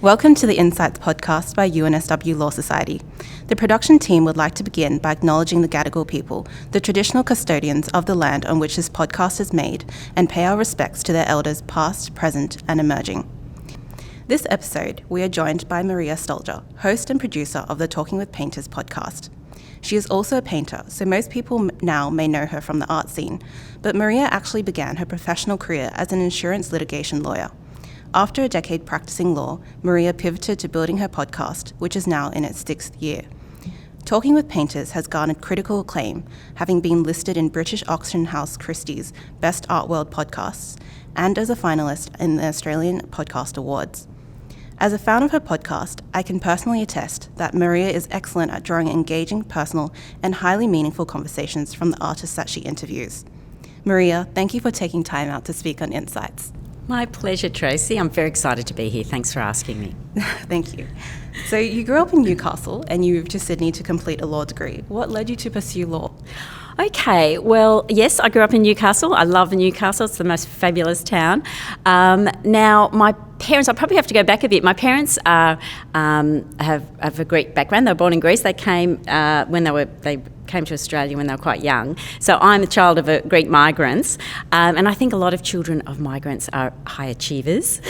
Welcome to the InCites podcast by UNSW Law Society. The production team would like to begin by acknowledging the Gadigal people, the traditional custodians of the land on which this podcast is made, and pay our respects to their elders past, present, and emerging. This episode, we are joined by Maria Stoljar, host and producer of the Talking with Painters podcast. She is also a painter, so most people now may know her from the art scene, but Maria actually began her professional career as an insurance litigation lawyer. After a decade practicing law, Maria pivoted to building her podcast, which is now in its 6th year. Talking with Painters has garnered critical acclaim, having been listed in British auction house Christie's Best Art World Podcasts and as a finalist in the Australian Podcast Awards. As a fan of her podcast, I can personally attest that Maria is excellent at drawing engaging, personal, and highly meaningful conversations from the artists that she interviews. Maria, thank you for taking time out to speak on InCites. My pleasure, Tracey. I'm very excited to be here. Thanks for asking me. Thank you. So you grew up in Newcastle and you moved to Sydney to complete a law degree. What led you to pursue law? Okay, well, yes, I grew up in Newcastle. I love Newcastle. It's the most fabulous town. Now, my parents, I probably have to go back a bit. My parents have a Greek background. They were born in Greece. They came they came to Australia when they were quite young. So I'm a child of Greek migrants, and I think a lot of children of migrants are high achievers.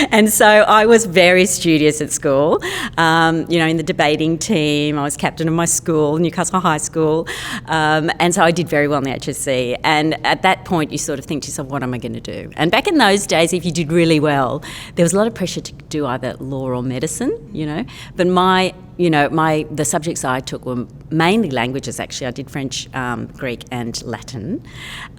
And so I was very studious at school, in the debating team. I was captain of my school, Newcastle High School, and so I did very well in the HSC. And at that point, you sort of think to yourself, what am I going to do? And back in those days, if you did really well, there was a lot of pressure to do either law or medicine, But the subjects I took were mainly languages, actually. I did French, Greek and Latin.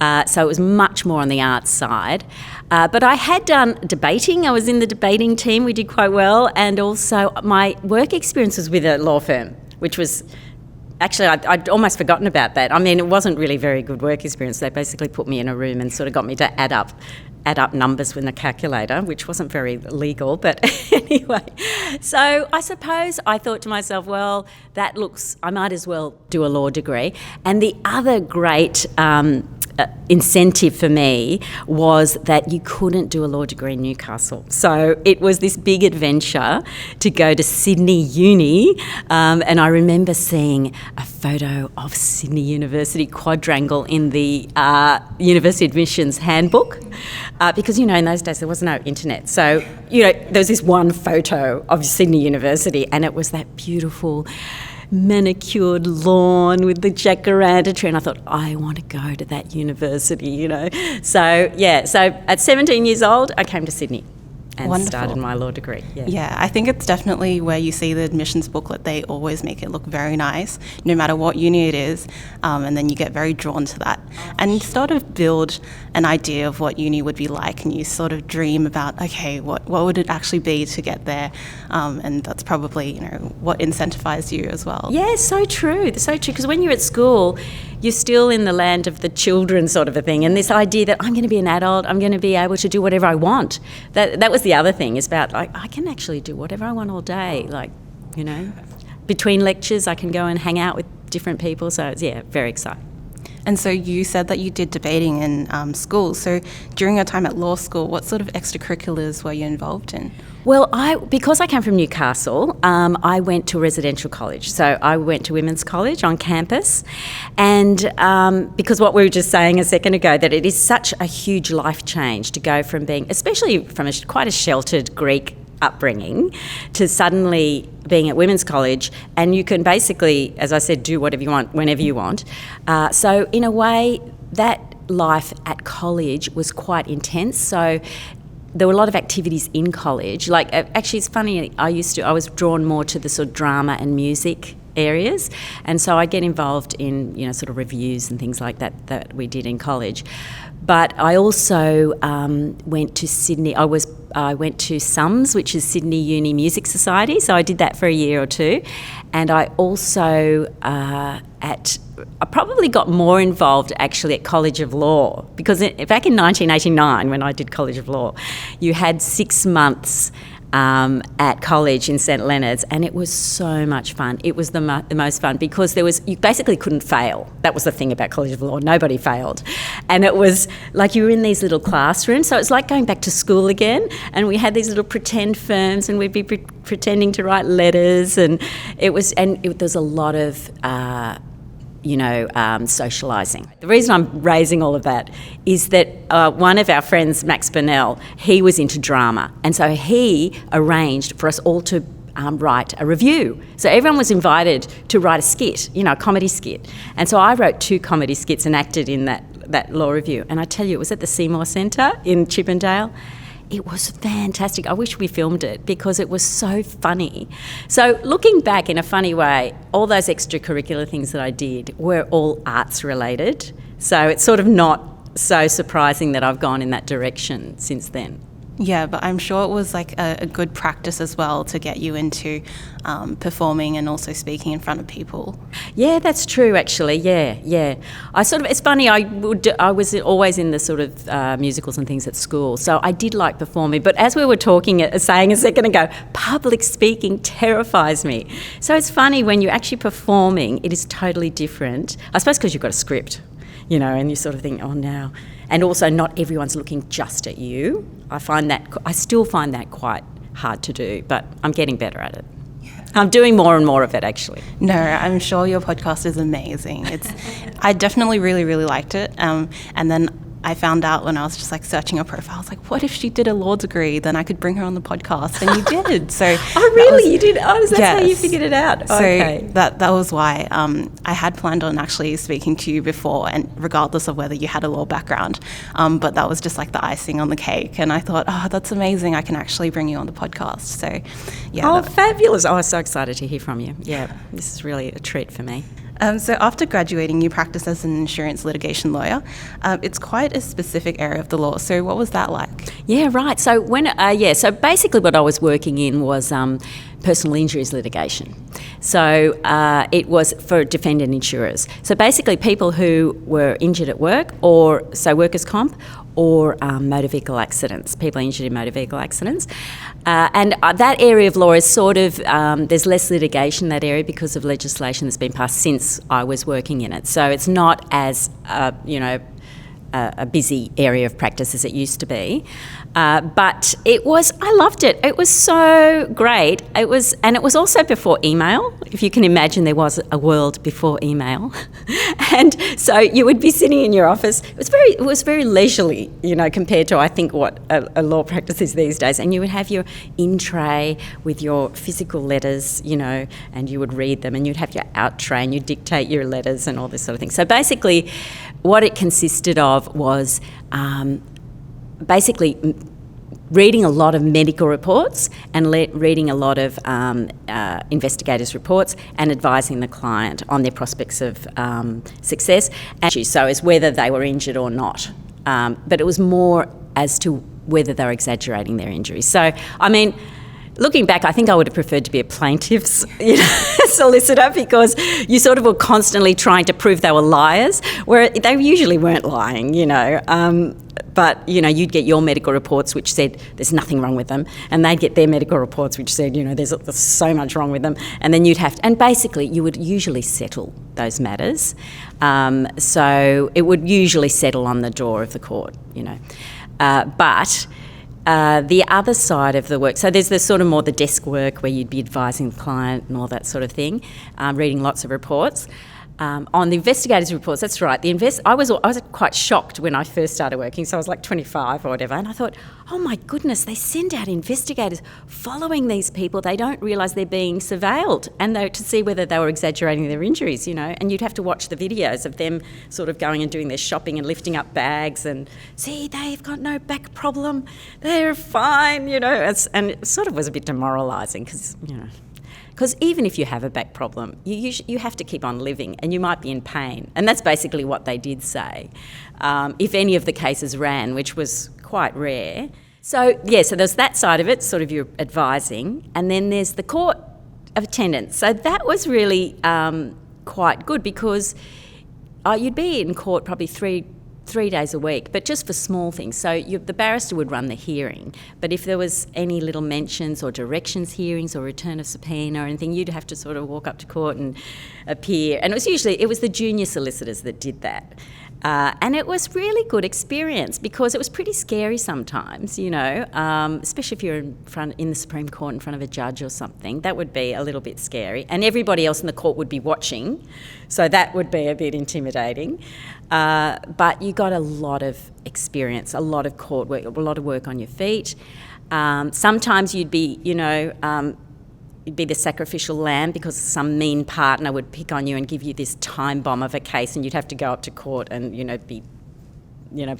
So it was much more on the arts side. But I had done debating. I was in the debating team. We did quite well. And also my work experience was with a law firm, which was... Actually, I'd almost forgotten about that. I mean, it wasn't really very good work experience. They basically put me in a room and sort of got me to add up numbers with a calculator, which wasn't very legal. But anyway, so I suppose I thought to myself, well, I might as well do a law degree. And the other great incentive for me was that you couldn't do a law degree in Newcastle. So it was this big adventure to go to Sydney Uni, and I remember seeing a photo of Sydney University quadrangle in the University Admissions Handbook, because, in those days there was no internet. So, there was this one photo of Sydney University, and it was that beautiful manicured lawn with the jacaranda tree, and I thought, I want to go to that university, So at 17 years old, I came to Sydney and Wonderful. Started my law degree. Yeah, I think it's definitely where you see the admissions booklet, they always make it look very nice, no matter what uni it is, and then you get very drawn to that. And you sort of build an idea of what uni would be like, and you sort of dream about, okay, what would it actually be to get there? And that's probably, what incentivized you as well. Yeah, so true, because when you're at school, you're still in the land of the children sort of a thing, and this idea that I'm going to be an adult, I'm going to be able to do whatever I want. That was the other thing, is about, I can actually do whatever I want all day, between lectures I can go and hang out with different people, so it's, very exciting. And so you said that you did debating in school. So during your time at law school, what sort of extracurriculars were you involved in? Well, because I came from Newcastle, I went to a residential college. So I went to women's college on campus. And because what we were just saying a second ago, that it is such a huge life change to go from being, especially from quite a sheltered Greek upbringing, to suddenly being at women's college, and you can basically, as I said, do whatever you want whenever you want. So in a way, that life at college was quite intense. So there were a lot of activities in college. Actually, it's funny, I was drawn more to the sort of drama and music areas, and so I get involved in sort of reviews and things like that we did in college. But I also went to Sydney. I went to SUMS, which is Sydney Uni Music Society, so I did that for a year or two. And I also, at I probably got more involved actually at College of Law, because back in 1989 when I did College of Law, you had 6 months at college in St Leonard's, and it was so much fun. It was the most fun because you basically couldn't fail. That was the thing about College of Law, nobody failed. And it was like you were in these little classrooms, so it's like going back to school again, and we had these little pretend firms, and we'd be pretending to write letters, and there was a lot of socialising. The reason I'm raising all of that is that one of our friends, Max Burnell, he was into drama, and so he arranged for us all to write a review. So everyone was invited to write a skit, a comedy skit. And so I wrote 2 comedy skits and acted in that law review. And I tell you, it was at the Seymour Centre in Chippendale. It was fantastic. I wish we filmed it because it was so funny. So looking back in a funny way, all those extracurricular things that I did were all arts related. So it's sort of not so surprising that I've gone in that direction since then. Yeah, but I'm sure it was like a good practice as well to get you into performing and also speaking in front of people. Yeah, that's true actually, yeah. It's funny, I was always in the sort of musicals and things at school, so I did like performing, but as we were saying a second ago, public speaking terrifies me. So it's funny, when you're actually performing, it is totally different. I suppose because you've got a script, and you sort of think, oh, now. And also not everyone's looking just at you. I still find that quite hard to do, but I'm getting better at it. I'm doing more and more of it, actually. No, I'm sure your podcast is amazing. I definitely really, really liked it. And then I found out when I was just like searching her profile, I was like, what if she did a law degree? Then I could bring her on the podcast. And you did. So oh, really? You did? Oh, that's how you figured it out? So okay. that was why I had planned on actually speaking to you before, and regardless of whether you had a law background. But that was just like the icing on the cake. And I thought, oh, that's amazing. I can actually bring you on the podcast. So, yeah. Oh, fabulous. Oh, I'm so excited to hear from you. Yeah, this is really a treat for me. So after graduating, you practiced as an insurance litigation lawyer. It's quite a specific area of the law. So what was that like? Yeah, right. So so basically what I was working in was personal injuries litigation. So it was for defendant insurers. So basically people who were injured at work, or so workers' comp, or motor vehicle accidents, people injured in motor vehicle accidents. And that area of law is sort of, there's less litigation in that area because of legislation that's been passed since I was working in it. So it's not as, a busy area of practice as it used to be. But I loved it. It was so great. It was also before email. If you can imagine, there was a world before email. And so you would be sitting in your office. It was very leisurely, compared to I think what a law practice is these days. And you would have your in tray with your physical letters, and you would read them, and you'd have your out tray and you'd dictate your letters and all this sort of thing. So basically what it consisted of was basically reading a lot of medical reports and reading a lot of investigators' reports and advising the client on their prospects of success. So as whether they were injured or not. But it was more as to whether they were exaggerating their injuries. So, I mean, looking back, I think I would have preferred to be a plaintiff's solicitor, because you sort of were constantly trying to prove they were liars, where they usually weren't lying, But, you'd get your medical reports which said there's nothing wrong with them, and they'd get their medical reports which said, there's so much wrong with them, and then and basically you would usually settle those matters. So it would usually settle on the door of the court, But the other side of the work, so there's the sort of more the desk work where you'd be advising the client and all that sort of thing, reading lots of reports. On the investigators' reports, that's right. I was quite shocked when I first started working, so I was like 25 or whatever, and I thought, oh my goodness, they send out investigators following these people. They don't realise they're being surveilled, and to see whether they were exaggerating their injuries, and you'd have to watch the videos of them sort of going and doing their shopping and lifting up bags and, see, they've got no back problem, they're fine, and it sort of was a bit demoralising because even if you have a back problem, you have to keep on living, and you might be in pain. And that's basically what they did say, if any of the cases ran, which was quite rare. So there's that side of it, sort of your advising, and then there's the court of attendance. So that was really quite good, because you'd be in court probably three days a week, but just for small things. So the barrister would run the hearing, but if there was any little mentions or directions hearings or return of subpoena or anything, you'd have to sort of walk up to court and appear. And it was the junior solicitors that did that. And it was really good experience because it was pretty scary sometimes, especially if you're in the Supreme Court in front of a judge or something. That would be a little bit scary. And everybody else in the court would be watching, so that would be a bit intimidating. But you got a lot of experience, a lot of court work, a lot of work on your feet. Sometimes you'd be, you'd be the sacrificial lamb because some mean partner would pick on you and give you this time bomb of a case, and you'd have to go up to court and, be,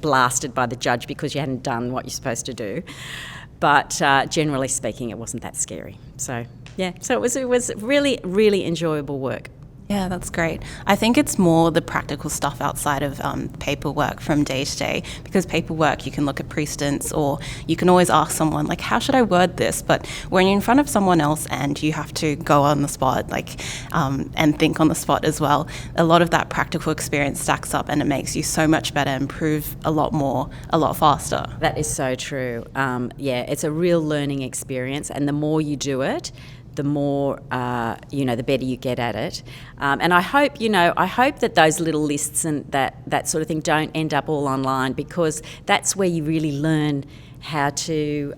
blasted by the judge because you hadn't done what you're supposed to do. But generally speaking, it wasn't that scary. So it was really, really enjoyable work. Yeah, that's great. I think it's more the practical stuff outside of paperwork from day to day, because paperwork, you can look at precedents or you can always ask someone, like, how should I word this? But when you're in front of someone else and you have to go on the spot, and think on the spot as well, a lot of that practical experience stacks up and it makes you so much better and prove a lot more, a lot faster. That is so true. It's a real learning experience, and the more you do it, the more, the better you get at it. And I hope that those little lists and that sort of thing don't end up all online, because that's where you really learn how to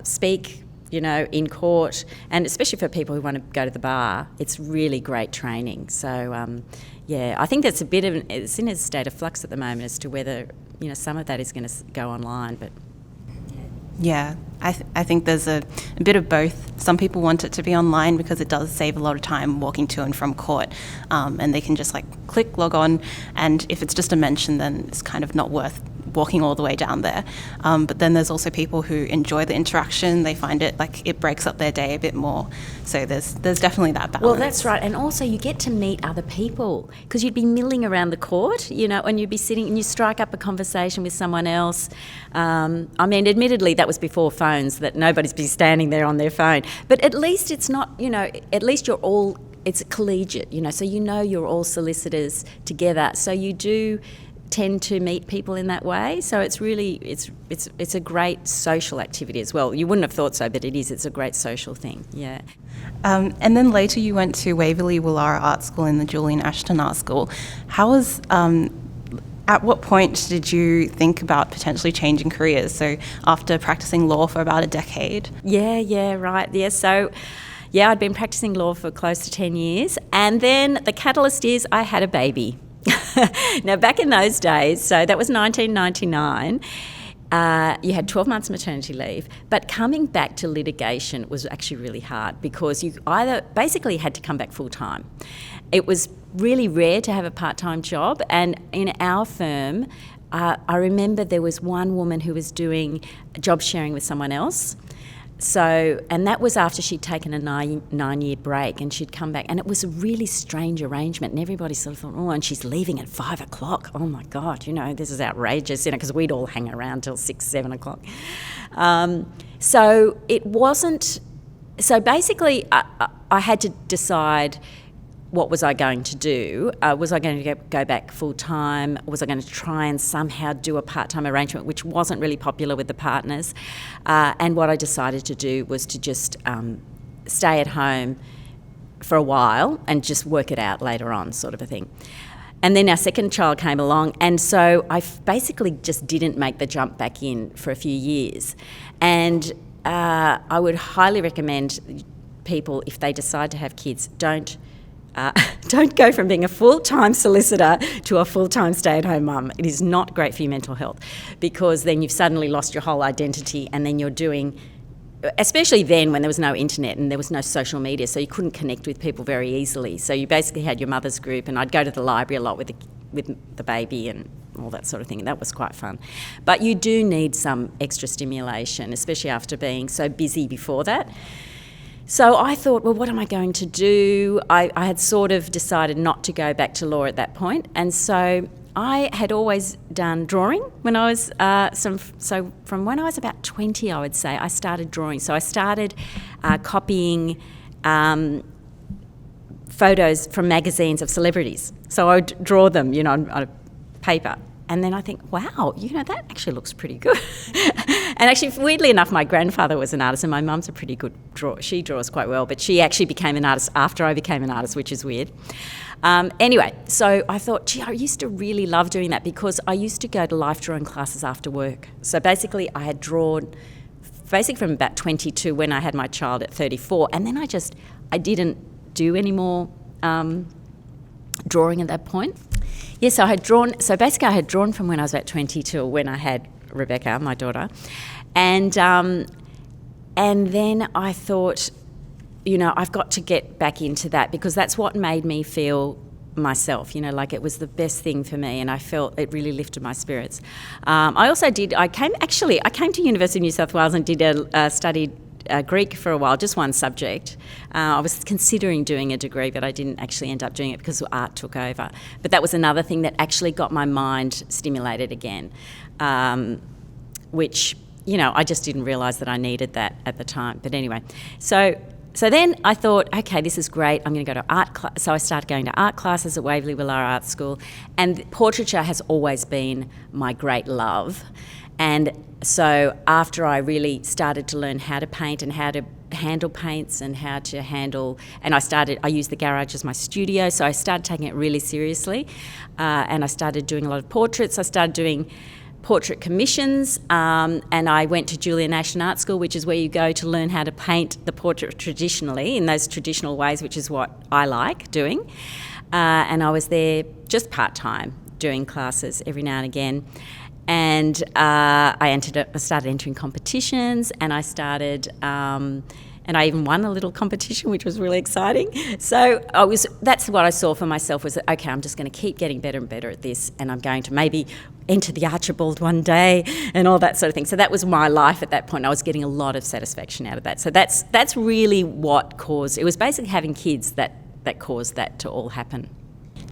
speak, in court, and especially for people who want to go to the bar, it's really great training. So, I think that's it's in a state of flux at the moment as to whether, some of that is going to go online, but... Yeah, I think there's a bit of both. Some people want it to be online because it does save a lot of time walking to and from court, and they can just click, log on, and if it's just a mention, then it's kind of not worth walking all the way down there. But then there's also people who enjoy the interaction. They find it it breaks up their day a bit more. So there's definitely that balance. Well, that's right. And also you get to meet other people, because you'd be milling around the court, and you'd be sitting and you strike up a conversation with someone else. Admittedly, that was before phones, that nobody's been standing there on their phone. But at least it's not, at least you're all, it's collegiate, so you're all solicitors together. So you do tend to meet people in that way, so it's really it's a great social activity as well. You wouldn't have thought so, but it's a great social thing. And then later you went to Waverley Woollahra Art School in the Julian Ashton Art School. How was at what point did you think about potentially changing careers? So after practicing law for about a decade? So I'd been practicing law for close to 10 years, and then the catalyst is I had a baby. Now, back in those days, so that was 1999, you had 12 months maternity leave, but coming back to litigation was actually really hard because you either basically had to come back full-time. It was really rare to have a part-time job, and in our firm, I remember there was one woman who was doing job sharing with someone else. So, and that was after she'd taken a nine-year break, and she'd come back, and it was a really strange arrangement, and everybody sort of thought, oh, and she's leaving at 5 o'clock. Oh my God, this is outrageous, because we'd all hang around till 6, 7 o'clock. So it wasn't, so basically I had to decide, what was I going to do? Was I going to go back full-time? Was I going to try and somehow do a part-time arrangement, which wasn't really popular with the partners? And what I decided to do was to just stay at home for a while and just work it out later on, sort of a thing. And then our second child came along, and so I basically just didn't make the jump back in for a few years. And I would highly recommend people, if they decide to have kids, don't go from being a full-time solicitor to a full-time stay-at-home mum. It is not great for your mental health, because then you've suddenly lost your whole identity, and then you're doing, especially then when there was no internet and there was no social media, so you couldn't connect with people very easily. So you basically had your mother's group, and I'd go to the library a lot with the baby and all that sort of thing. That was quite fun. But you do need some extra stimulation, especially after being so busy before that. So I thought, well, what am I going to do? I had sort of decided not to go back to law at that point, and so I had always done drawing when I was, so from when I was about 20, I would say, I started drawing. So I started copying photos from magazines of celebrities. So I would draw them, on a paper. And then I think, wow, that actually looks pretty good. And actually, weirdly enough, my grandfather was an artist and my mum's a pretty good drawer. She draws quite well, but she actually became an artist after I became an artist, which is weird. Anyway, so I thought, I used to really love doing that because I used to go to life drawing classes after work. So basically I had drawn from about 22 when I had my child at 34, and then I didn't do any more drawing at that point. Yes, I had drawn from when I was about 20 till when I had Rebecca, my daughter. And then I thought, I've got to get back into that because that's what made me feel myself, like it was the best thing for me, and I felt it really lifted my spirits. I came to University of New South Wales and studied Greek for a while, just one subject. I was considering doing a degree, but I didn't actually end up doing it because art took over. But that was another thing that actually got my mind stimulated again, which, I just didn't realise that I needed that at the time. But anyway, so then I thought, okay, this is great. I'm going to go to art class. So I started going to art classes at Waverley Willara Art School, and portraiture has always been my great love. And so after I really started to learn how to paint and how to handle paints and how to handle, and I used the garage as my studio, so I started taking it really seriously, and I started doing a lot of portraits. I started doing portrait commissions, and I went to Julia Nash Art School, which is where you go to learn how to paint the portrait traditionally, in those traditional ways, which is what I like doing. And I was there just part-time, doing classes every now and again. And I started entering competitions, and I started, and I even won a little competition, which was really exciting. So that's what I saw for myself, was that, okay, I'm just going to keep getting better and better at this, and I'm going to maybe enter the Archibald one day and all that sort of thing. So that was my life at that point. I was getting a lot of satisfaction out of that. So that's really what caused, it was basically having kids that caused that to all happen.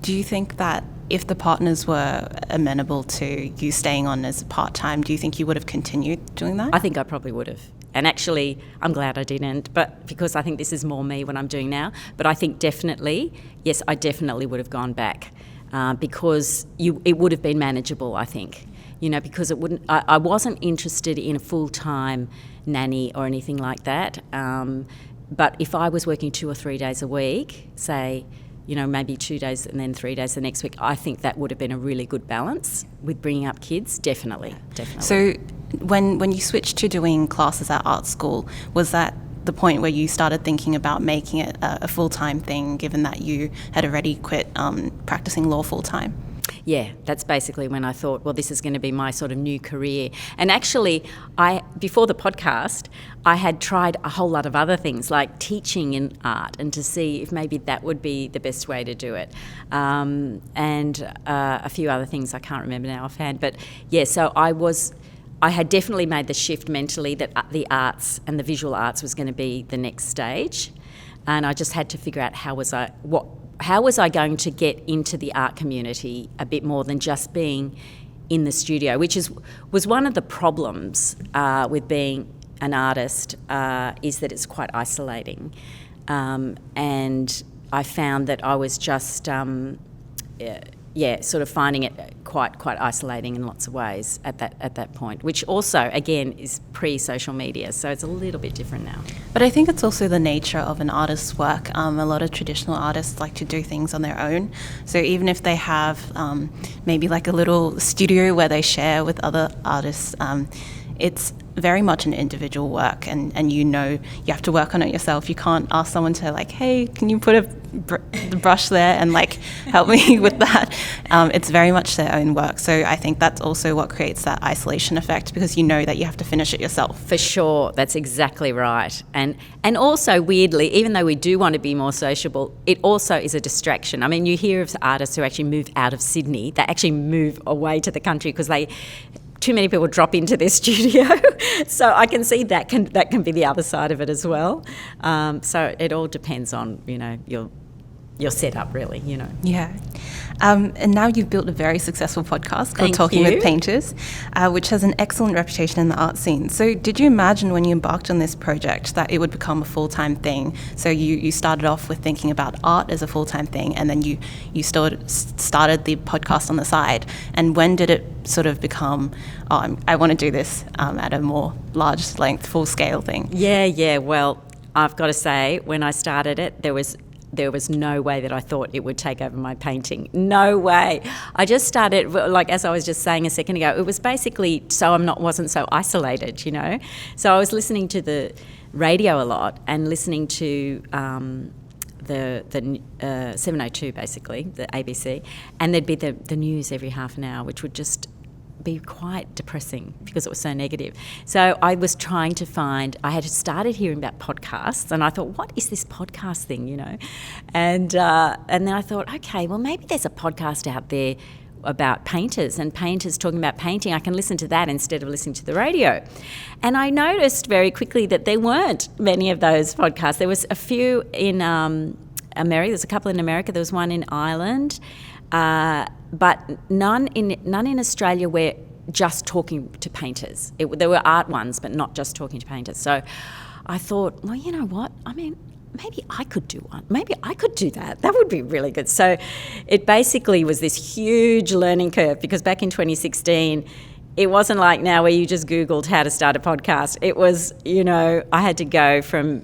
Do you think that if the partners were amenable to you staying on as part-time, do you think you would have continued doing that? I think I probably would have. And actually, I'm glad I didn't, but because I think this is more me what I'm doing now. But I think definitely, yes, I definitely would have gone back because it would have been manageable, I think. Because I wasn't interested in a full-time nanny or anything like that. But if I was working 2 or 3 days a week, say, maybe 2 days and then 3 days the next week, I think that would have been a really good balance with bringing up kids, definitely. So when you switched to doing classes at art school, was that the point where you started thinking about making it a full-time thing, given that you had already quit practising law full-time? Yeah, that's basically when I thought, well, this is going to be my sort of new career. And actually, before the podcast, I had tried a whole lot of other things, like teaching in art, and to see if maybe that would be the best way to do it. And a few other things I can't remember now offhand. But yeah, so I had definitely made the shift mentally that the arts and the visual arts was going to be the next stage. And I just had to figure out how was I going to get into the art community a bit more than just being in the studio, which was one of the problems with being an artist, is that it's quite isolating. And I found that I was just, sort of finding it quite isolating in lots of ways at that point, which also, again, is pre-social media, so it's a little bit different now. But I think it's also the nature of an artist's work. A lot of traditional artists like to do things on their own, so even if they have maybe like a little studio where they share with other artists, it's very much an individual work, and you have to work on it yourself. You can't ask someone to hey, can you put the brush there and help me with that. It's very much their own work. So I think that's also what creates that isolation effect, because that you have to finish it yourself. For sure, that's exactly right. And also, weirdly, even though we do want to be more sociable, it also is a distraction. I mean, you hear of artists who actually move out of Sydney. They actually move away to the country because too many people drop into their studio. So I can see that can be the other side of it as well. So it all depends on, your setup, really, you know. Yeah. And now you've built a very successful podcast called Thank Talking you. with Painters, which has an excellent reputation in the art scene. So did you imagine when you embarked on this project that it would become a full-time thing? So you started off with thinking about art as a full-time thing, and then you started the podcast on the side. And when did it sort of become, I want to do this at a more large length, full-scale thing? Yeah. Well, I've got to say, when I started it, there was no way that I thought it would take over my painting. No way. I just started, like as I was just saying a second ago, it was basically so wasn't so isolated, you know. So I was listening to the radio a lot and listening to the 702 basically, the ABC, and there'd be the news every half an hour, which would just be quite depressing because it was so negative. So I was trying to I had started hearing about podcasts, and I thought, what is this podcast thing, you know? And then I thought, okay, well, maybe there's a podcast out there about painters and painters talking about painting. I can listen to that instead of listening to the radio. And I noticed very quickly that there weren't many of those podcasts. There was a few in America. There's a couple in America. There was one in Ireland. But none in Australia were just talking to painters. There were art ones, but not just talking to painters. So I thought, well, you know what? I mean, maybe I could do one. Maybe I could do that. That would be really good. So it basically was this huge learning curve, because back in 2016, it wasn't like now where you just Googled how to start a podcast. It was, you know, I had to go from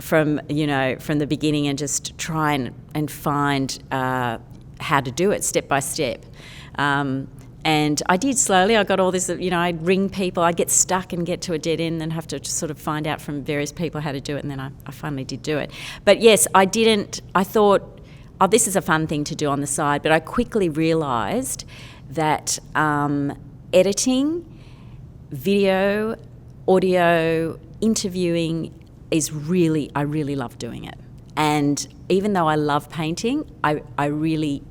the beginning and just try and find how to do it step by step. And I did slowly. I got all this, you know, I'd ring people, I'd get stuck and get to a dead end and have to sort of find out from various people how to do it, and then I finally did do it. But yes, I thought, oh, this is a fun thing to do on the side, but I quickly realised that editing, video, audio, interviewing I really love doing it. And even though I love painting, I really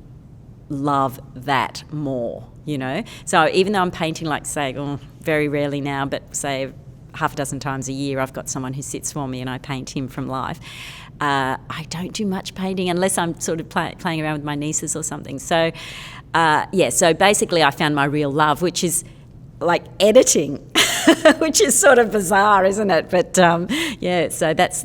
love that more, you know. So even though I'm painting, like, say, very rarely now, but say half a dozen times a year, I've got someone who sits for me and I paint him from life. I don't do much painting unless I'm sort of playing around with my nieces or something. So, so basically I found my real love, which is like editing, which is sort of bizarre, isn't it? But so that's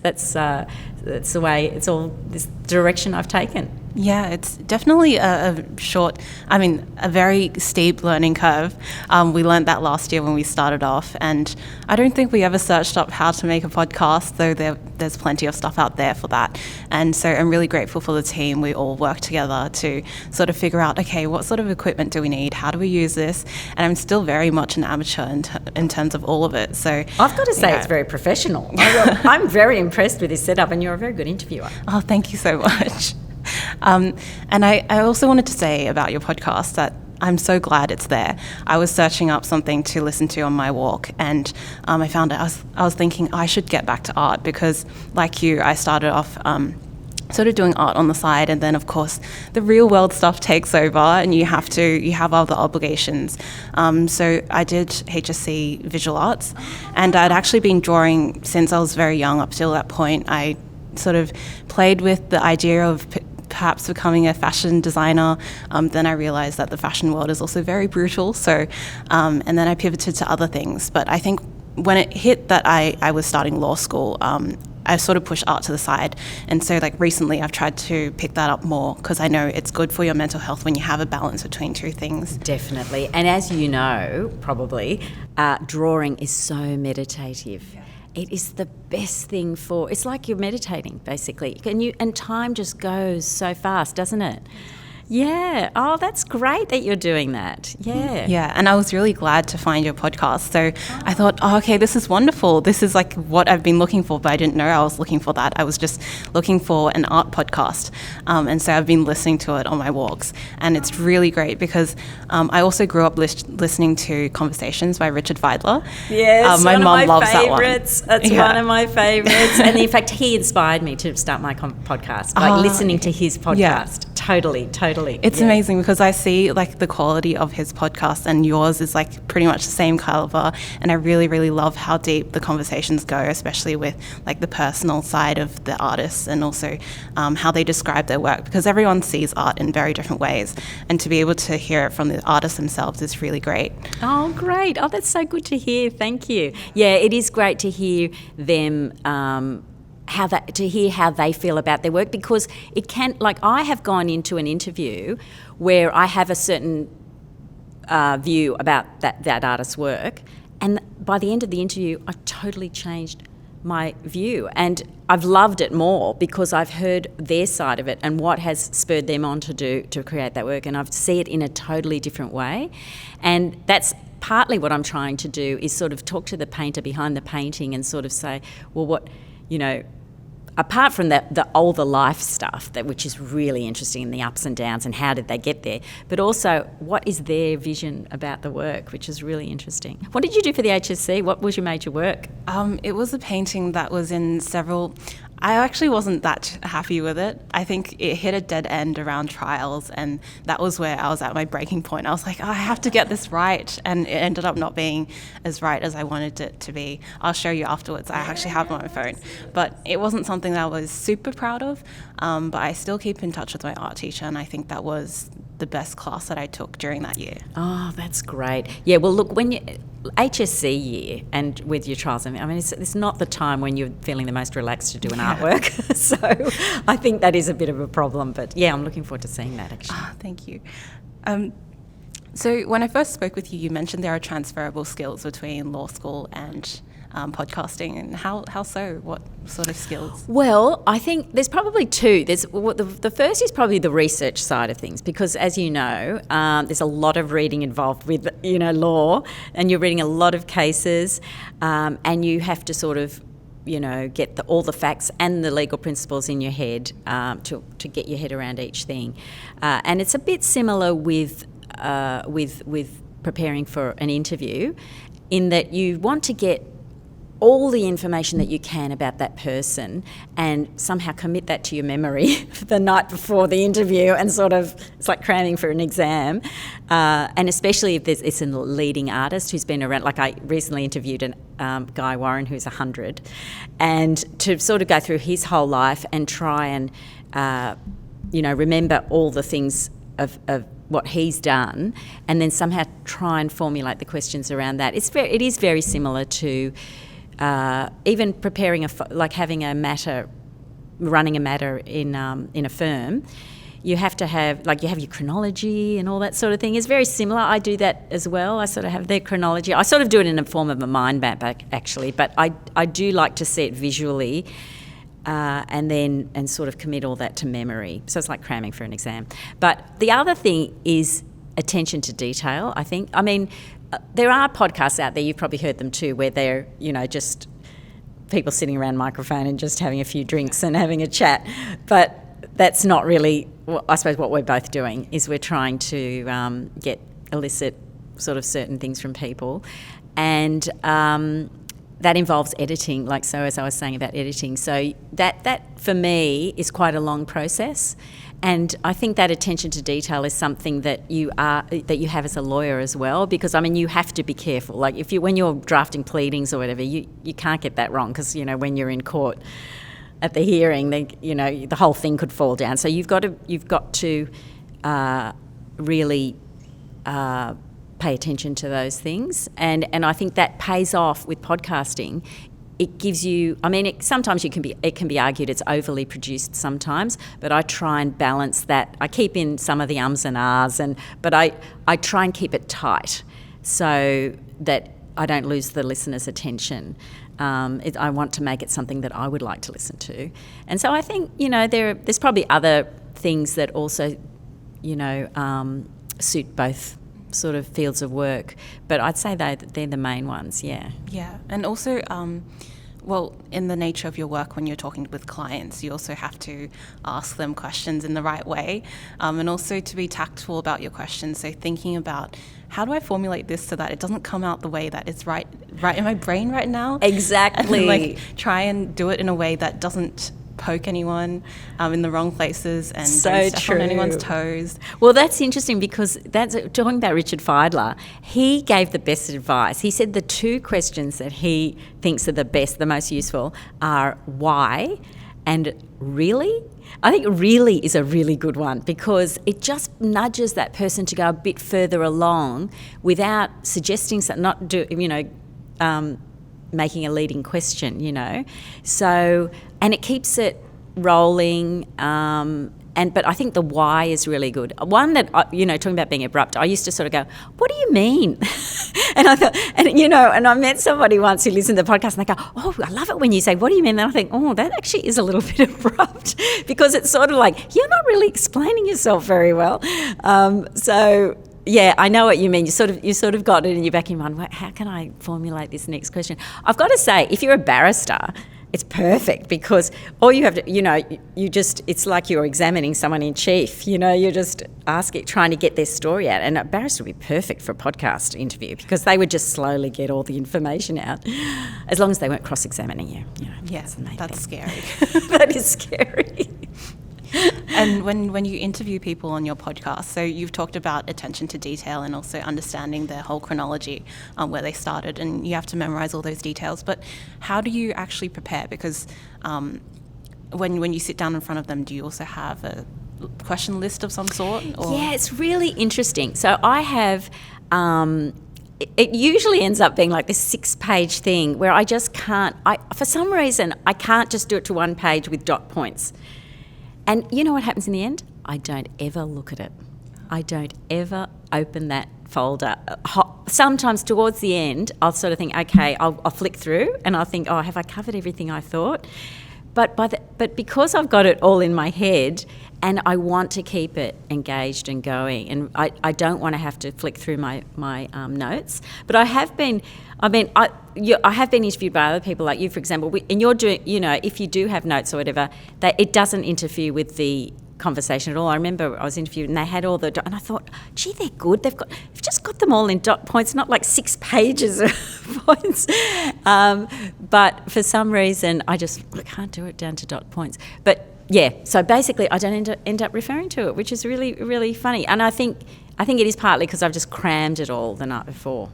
the way, it's all this direction I've taken. Yeah, it's definitely a very steep learning curve. We learned that last year when we started off, and I don't think we ever searched up how to make a podcast, though there's plenty of stuff out there for that. And so I'm really grateful for the team. We all work together to sort of figure out, okay, what sort of equipment do we need? How do we use this? And I'm still very much an amateur in terms of all of it. So I've got to say, it's very professional. I'm very impressed with this setup, and you're a very good interviewer. Oh, thank you so much. And I also wanted to say about your podcast that I'm so glad it's there. I was searching up something to listen to on my walk, and I found out I was thinking I should get back to art, because like you, I started off sort of doing art on the side, and then of course the real world stuff takes over and you have other obligations. So I did HSC visual arts, and I'd actually been drawing since I was very young. Up till that point, I sort of played with the idea of perhaps becoming a fashion designer. Then I realized that the fashion world is also very brutal. So, and then I pivoted to other things. But I think when it hit that I was starting law school, I sort of pushed art to the side. And so like recently I've tried to pick that up more, because I know it's good for your mental health when you have a balance between two things. Definitely. And as you know, probably, drawing is so meditative. Yeah. It is the best thing it's like you're meditating, basically. And time just goes so fast, doesn't it? Yeah. Oh, that's great that you're doing that. Yeah. Yeah, and I was really glad to find your podcast. So I thought, okay, this is wonderful. This is like what I've been looking for, but I didn't know I was looking for that. I was just looking for an art podcast. And so I've been listening to it on my walks. And it's really great because I also grew up listening to Conversations by Richard Vidler. Yes, my mum loves that one. That's one of my favourites. And in fact, he inspired me to start my podcast, listening to his podcast. Yeah. Totally. It's amazing because I see like the quality of his podcast and yours is like pretty much the same caliber, and I really, really love how deep the conversations go, especially with like the personal side of the artists and also how they describe their work, because everyone sees art in very different ways, and to be able to hear it from the artists themselves is really great. Oh, great. Oh, that's so good to hear. Thank you. Yeah, it is great to hear them how they feel about their work, because it can, like, I have gone into an interview where I have a certain view about that artist's work, and by the end of the interview I totally changed my view, and I've loved it more because I've heard their side of it and what has spurred them on to create that work, and I see it in a totally different way. And that's partly what I'm trying to do, is sort of talk to the painter behind the painting and sort of say, well, what, you know, apart from the older life stuff, which is really interesting, and the ups and downs and how did they get there, but also what is their vision about the work, which is really interesting. What did you do for the HSC? What was your major work? It was a painting that was in several... I actually wasn't that happy with it. I think it hit a dead end around trials, and that was where I was at my breaking point. I was like, oh, I have to get this right, and it ended up not being as right as I wanted it to be. I'll show you afterwards. I actually have it on my phone. But it wasn't something that I was super proud of, but I still keep in touch with my art teacher, and I think that was the best class that I took during that year. Oh, that's great. Yeah, well, look, when you... HSC year and with your trials, I mean, it's not the time when you're feeling the most relaxed to do an artwork. So I think that is a bit of a problem. But yeah, I'm looking forward to seeing that actually. Thank you. So when I first spoke with you, you mentioned there are transferable skills between law school and podcasting, and how so? What sort of skills? Well, I think there's probably two. The first is probably the research side of things, because as you know, there's a lot of reading involved with law, and you're reading a lot of cases, and you have to sort of get all the facts and the legal principles in your head to get your head around each thing, and it's a bit similar with preparing for an interview, in that you want to get all the information that you can about that person and somehow commit that to your memory the night before the interview, and sort of, it's like cramming for an exam, and especially if it's a leading artist who's been around. Like, I recently interviewed Guy Warren, who's 100, and to sort of go through his whole life and try and remember all the things of what he's done, and then somehow try and formulate the questions around that. It is very similar to even preparing having a matter, running a matter in a firm. You have to have, you have your chronology and all that sort of thing. It's very similar. I do that as well. I sort of have their chronology. I sort of do it in a form of a mind map, actually, but I do like to see it visually, and sort of commit all that to memory. So it's like cramming for an exam. But the other thing is attention to detail, I think. I mean, there are podcasts out there, you've probably heard them too, where they're, just people sitting around a microphone and just having a few drinks and having a chat. But that's not really, I suppose, what we're both doing, is we're trying to elicit sort of certain things from people. And that involves editing, as I was saying about editing. So that for me is quite a long process. And I think that attention to detail is something that you have as a lawyer as well, because you have to be careful. Like, when you're drafting pleadings or whatever, you can't get that wrong, because when you're in court at the hearing, the whole thing could fall down. So you've got to really pay attention to those things, and I think that pays off with podcasting. It gives you, sometimes it can be argued it's overly produced sometimes, but I try and balance that. I keep in some of the ums and ahs, but I try and keep it tight so that I don't lose the listener's attention. I want to make it something that I would like to listen to. And so I think, there's probably other things that also, suit both sort of fields of work, but I'd say they're the main ones. Yeah, and also in the nature of your work, when you're talking with clients, you also have to ask them questions in the right way, and also to be tactful about your questions. So thinking about, how do I formulate this so that it doesn't come out the way that it's right in my brain right now? Exactly. And try and do it in a way that doesn't poke anyone in the wrong places and So don't step true. on anyone's toes. Well, that's interesting because that's talking about Richard Fidler. He gave the best advice. He said the two questions that he thinks are the best, the most useful, are why and really. I think really is a really good one because it just nudges that person to go a bit further along without suggesting something, making a leading question, So, and it keeps it rolling. But I think the why is really good. One that, talking about being abrupt, I used to sort of go, what do you mean? And I thought, and I met somebody once who listened to the podcast and they go, oh, I love it when you say, what do you mean? And I think, oh, that actually is a little bit abrupt because it's sort of like, you're not really explaining yourself very well. Yeah, I know what you mean. You sort of got it in your back of your mind. How can I formulate this next question? I've got to say, if you're a barrister, it's perfect because all you have to, it's like you're examining someone in chief. You're just trying to get their story out. And a barrister would be perfect for a podcast interview because they would just slowly get all the information out, as long as they weren't cross-examining you. Yes, that's scary. That is scary. And when you interview people on your podcast, so you've talked about attention to detail and also understanding their whole chronology, where they started, and you have to memorize all those details. But how do you actually prepare? Because when you sit down in front of them, do you also have a question list of some sort? Or? Yeah, it's really interesting. So I have... it usually ends up being like this 6-page thing where I just can't... for some reason, I can't just do it to one page with dot points. And you know what happens in the end? I don't ever look at it. I don't ever open that folder. Sometimes towards the end, I'll sort of think, okay, I'll flick through and I'll think, oh, have I covered everything I thought? But because I've got it all in my head and I want to keep it engaged and going, and I don't want to have to flick through my notes. But I have been interviewed by other people like you, for example, and you're doing, if you do have notes or whatever, it doesn't interfere with the conversation at all. I remember I was interviewed and they had all and I thought, gee, they're good. They've just got them all in dot points, not like 6 pages of points. But for some reason, I can't do it down to dot points. But yeah, so basically I don't end up referring to it, which is really, really funny. And I think it is partly because I've just crammed it all the night before,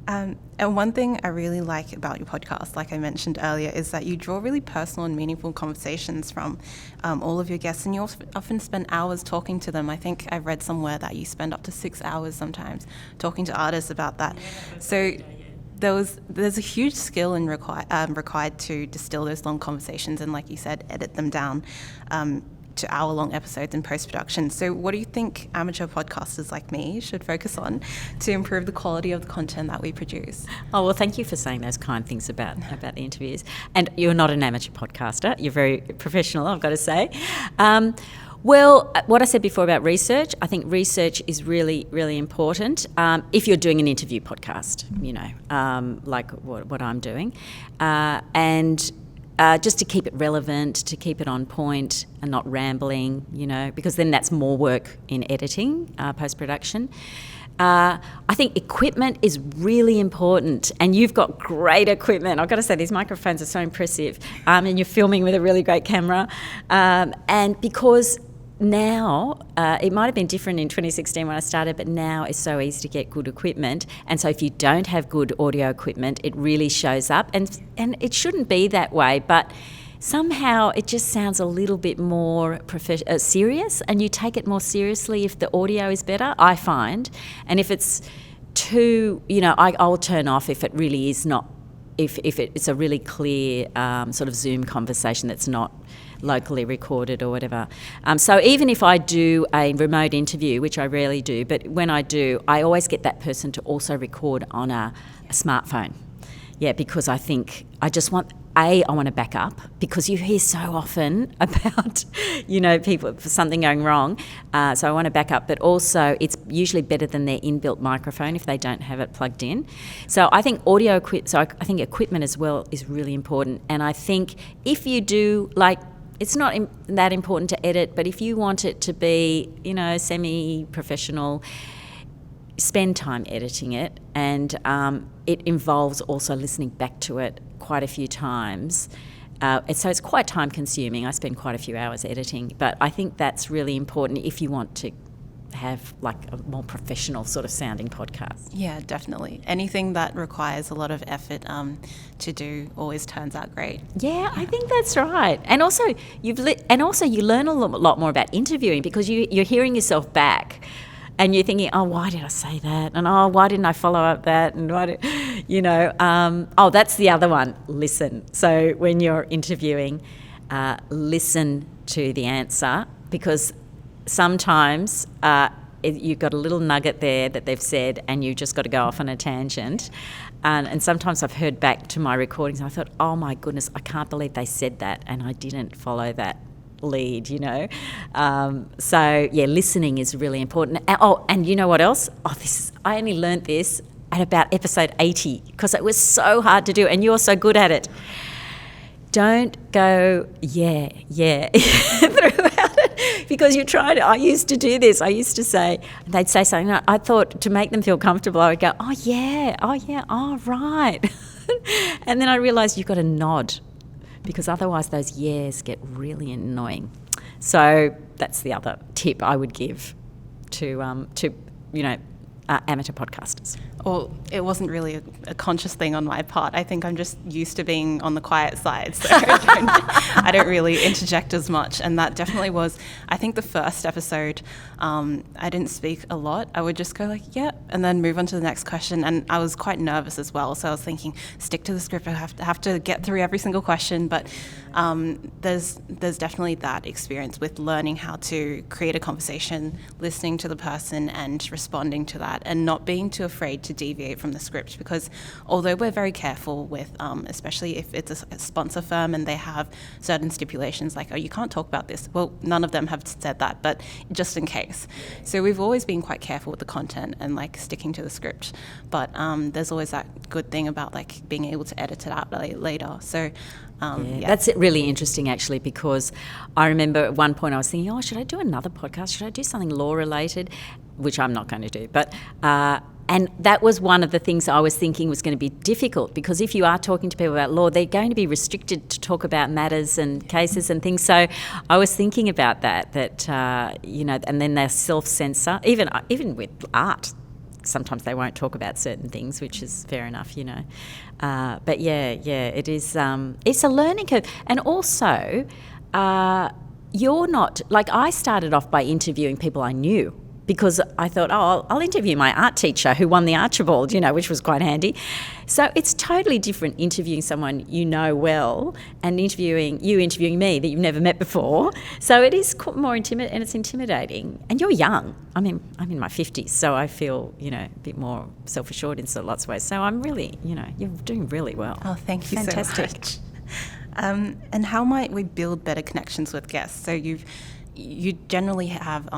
And one thing I really like about your podcast, like I mentioned earlier, is that you draw really personal and meaningful conversations from all of your guests, and you often spend hours talking to them. I think I've read somewhere that you spend up to 6 hours sometimes talking to artists about that. So there's a huge skill required to distill those long conversations and, like you said, edit them down to hour-long episodes in post-production. So what do you think amateur podcasters like me should focus on to improve the quality of the content that we produce? Oh, well, thank you for saying those kind things about the interviews. And you're not an amateur podcaster. You're very professional, I've got to say. Well, what I said before about research, I think research is really, really important if you're doing an interview podcast, like what I'm doing. Just to keep it relevant, to keep it on point and not rambling, because then that's more work in editing, post-production. I think equipment is really important, and you've got great equipment. I've got to say, these microphones are so impressive, and you're filming with a really great camera. And because now, it might have been different in 2016 when I started, but now it's so easy to get good equipment. And so if you don't have good audio equipment, it really shows up. And it shouldn't be that way, but somehow it just sounds a little bit more serious, and you take it more seriously if the audio is better, I find. And if it's too, I'll turn off if it really is not, if it's a really clear sort of Zoom conversation that's not locally recorded or whatever. So even if I do a remote interview, which I rarely do, but when I do, I always get that person to also record on a smartphone. Yeah, because I think I just want, I want to back up, because you hear so often about, people, something going wrong. So I want to back up, but also it's usually better than their inbuilt microphone if they don't have it plugged in. So I think I think equipment as well is really important. And I think if you do, it's not that important to edit, but if you want it to be, semi-professional, spend time editing it, and it involves also listening back to it quite a few times. so it's quite time consuming. I spend quite a few hours editing, but I think that's really important if you want to have like a more professional sort of sounding podcast. Yeah, definitely. Anything that requires a lot of effort to do always turns out great. Yeah, I think that's right. And also you learn a lot more about interviewing because you're hearing yourself back. And you're thinking, oh, why did I say that? And oh, why didn't I follow up that? And that's the other one. Listen. So when you're interviewing, listen to the answer, because sometimes you've got a little nugget there that they've said, and you've just got to go off on a tangent. And sometimes I've heard back to my recordings, and I thought, oh my goodness, I can't believe they said that, and I didn't follow that lead, listening is really important. And you know what else? I only learnt this at about episode 80 because it was so hard to do, and you're so good at it. Don't go yeah throughout it, because you're trying to. I used to do this. I used to say, they'd say something, I thought to make them feel comfortable I would go, oh yeah, oh right. And then I realised you've got to nod, because otherwise those yeahs get really annoying. So that's the other tip I would give to amateur podcasters. Well, it wasn't really a conscious thing on my part. I think I'm just used to being on the quiet side, so I don't really interject as much. And that definitely was, I think the first episode, I didn't speak a lot. I would just go like, yeah, and then move on to the next question. And I was quite nervous as well. So I was thinking, stick to the script. I have to get through every single question. But there's definitely that experience with learning how to create a conversation, listening to the person and responding to that, and not being too afraid to deviate from the script, because although we're very careful with, especially if it's a sponsor firm and they have certain stipulations like, oh, you can't talk about this. Well, none of them have said that, but just in case. So we've always been quite careful with the content and like sticking to the script. But there's always that good thing about like being able to edit it out later. So that's really interesting actually, because I remember at one point I was thinking, oh, should I do another podcast? Should I do something law related? Which I'm not going to do, but and that was one of the things I was thinking was going to be difficult, because if you are talking to people about law, they're going to be restricted to talk about matters and cases and things. So I was thinking about that and then they self-censor, even with art. Sometimes they won't talk about certain things, which is fair enough, But it is. It's a learning curve, and also you're not like I started off by interviewing people I knew, because I thought, oh, I'll interview my art teacher who won the Archibald, which was quite handy. So it's totally different interviewing someone you know well and interviewing me that you've never met before. So it is more intimate, and it's intimidating. And you're young. I'm in my 50s, so I feel, a bit more self-assured in lots of ways. So I'm really, you're doing really well. Oh, thank you Fantastic. so much. And how might we build better connections with guests? So you generally have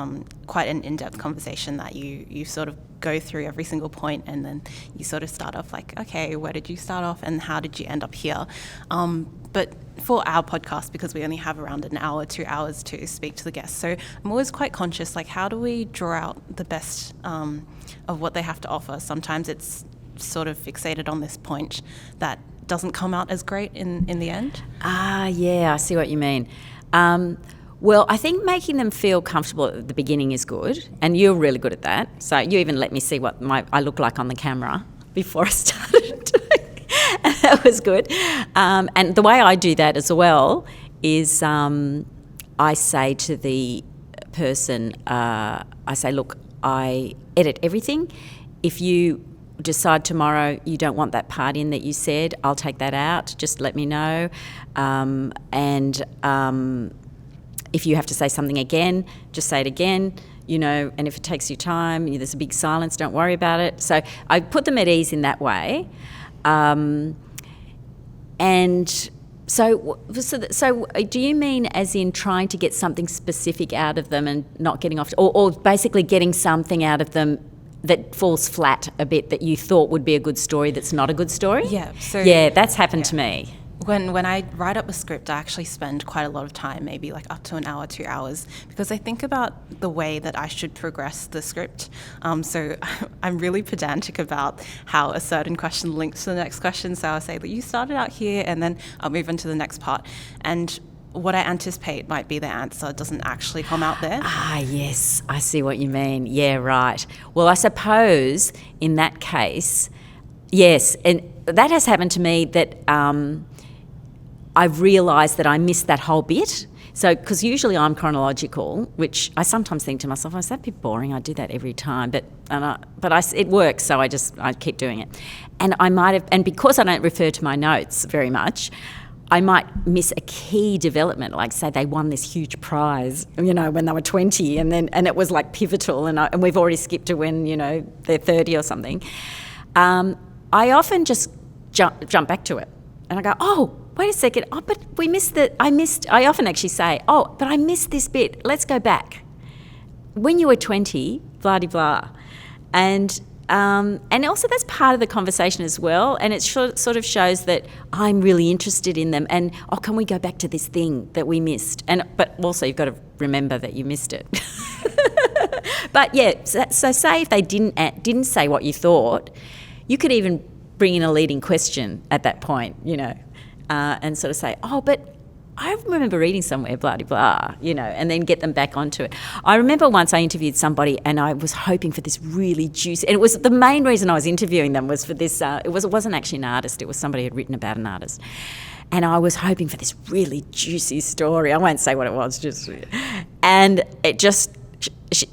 quite an in-depth conversation that you sort of go through every single point, and then you sort of start off like, okay, where did you start off and how did you end up here? But for our podcast, because we only have around an hour, 2 hours to speak to the guests, so I'm always quite conscious, like how do we draw out the best of what they have to offer? Sometimes it's sort of fixated on this point that doesn't come out as great in the end. Yeah, I see what you mean. Well, I think making them feel comfortable at the beginning is good, and you're really good at that. So you even let me see what I look like on the camera before I started doing, and that was good. And the way I do that as well is I say to the person, I say, look, I edit everything. If you decide tomorrow you don't want that part in that you said, I'll take that out. Just let me know. If you have to say something again, just say it again, and if it takes you time, there's a big silence, don't worry about it. So I put them at ease in that way. And so do you mean as in trying to get something specific out of them and not getting off, or basically getting something out of them that falls flat a bit that you thought would be a good story that's not a good story? Yeah. So yeah, that's happened to me. When I write up a script, I actually spend quite a lot of time, maybe like up to an hour, 2 hours, because I think about the way that I should progress the script. So I'm really pedantic about how a certain question links to the next question. So I'll say that you started out here, and then I'll move into the next part. And what I anticipate might be the answer doesn't actually come out there. Ah, yes, I see what you mean. Yeah, right. Well, I suppose in that case, yes, and that has happened to me that I've realised that I missed that whole bit. So, because usually I'm chronological, which I sometimes think to myself, oh, is that a bit boring? I do that every time, but it works, so I keep doing it. And and because I don't refer to my notes very much, I might miss a key development, like say they won this huge prize, when they were 20, and it was like pivotal, and we've already skipped to when they're 30 or something. I often just jump back to it, and I go, oh, wait a second, oh, but I often actually say, oh, but I missed this bit. Let's go back. When you were 20, blah de blah, and also that's part of the conversation as well, and it sort of shows that I'm really interested in them, and can we go back to this thing that we missed? But also you've got to remember that you missed it. But yeah, so say if they didn't say what you thought, you could even bring in a leading question at that point, and sort of say, oh, but I remember reading somewhere, blah, blah, blah, and then get them back onto it. I remember once I interviewed somebody and I was hoping for this really juicy, and it was the main reason I was interviewing them was for this, it wasn't actually an artist, it was somebody who had written about an artist. And I was hoping for this really juicy story. I won't say what it was, and it just,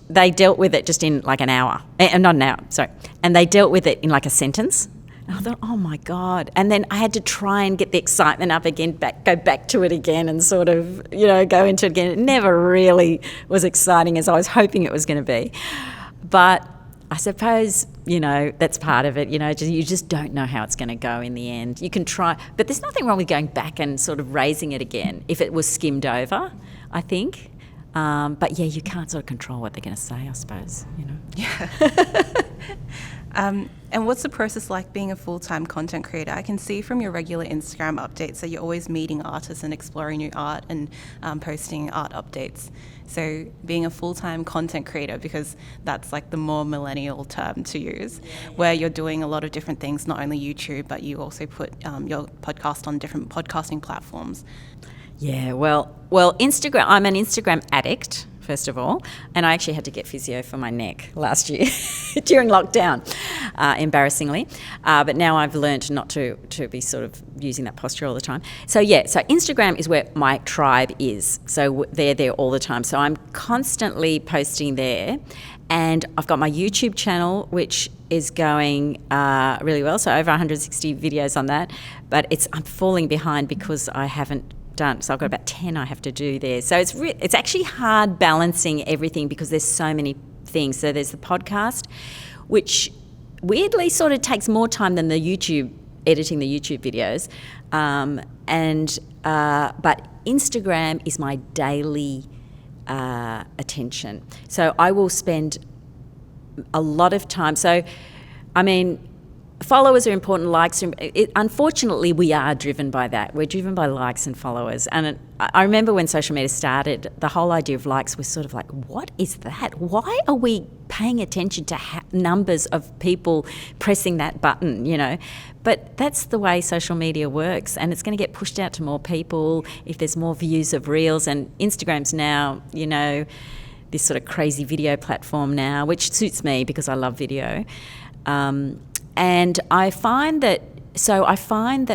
they dealt with it just in like an hour, not an hour, sorry. And they dealt with it in like a sentence. And I thought, oh my God. And then I had to try and get the excitement up again, go back to it again and sort of, go into it again. It never really was exciting as I was hoping it was going to be. But I suppose, that's part of it, you just don't know how it's going to go in the end. You can try, but there's nothing wrong with going back and sort of raising it again if it was skimmed over, I think. But yeah, you can't sort of control what they're going to say, I suppose, Yeah. And what's the process like being a full-time content creator? I can see from your regular Instagram updates that you're always meeting artists and exploring new art and posting art updates. So being a full-time content creator, because that's like the more millennial term to use, where you're doing a lot of different things, not only YouTube, but you also put your podcast on different podcasting platforms. Yeah, well, Instagram, I'm an Instagram addict, first of all, and I actually had to get physio for my neck last year during lockdown, embarrassingly. But now I've learned not to be sort of using that posture all the time. So yeah, so Instagram is where my tribe is. So they're there all the time. So I'm constantly posting there. And I've got my YouTube channel, which is going really well. So over 160 videos on that. But I'm falling behind because I haven't done, so I've got about 10 I have to do there. So it's actually hard balancing everything because there's so many things. So there's the podcast, which weirdly sort of takes more time than editing the YouTube videos. But Instagram is my daily attention. So I will spend a lot of time. So, I mean, followers are important, likes are, unfortunately we are driven by that. We're driven by likes and followers. And I remember when social media started, the whole idea of likes was sort of like, what is that? Why are we paying attention to numbers of people pressing that button, But that's the way social media works, and it's going to get pushed out to more people if there's more views of reels. And Instagram's now, this sort of crazy video platform now, which suits me because I love video. And I find that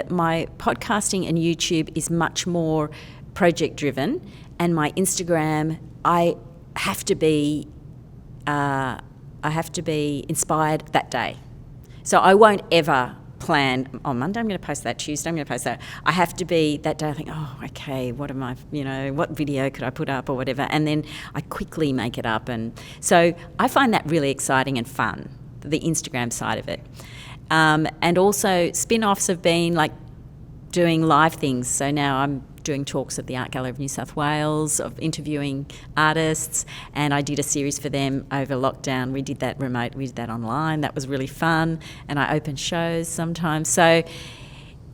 my podcasting and YouTube is much more project driven, and my Instagram, I have to be inspired that day. So I won't ever plan, on Monday I'm going to post that, Tuesday I'm going to post that. I have to be that day, I think, oh, okay, what video could I put up or whatever, and then I quickly make it up. And so I find that really exciting and fun, the Instagram side of it. And also spin-offs have been like doing live things. So now I'm doing talks at the Art Gallery of New South Wales, of interviewing artists, and I did a series for them over lockdown. We did that remote, we did that online. That was really fun, and I open shows sometimes. So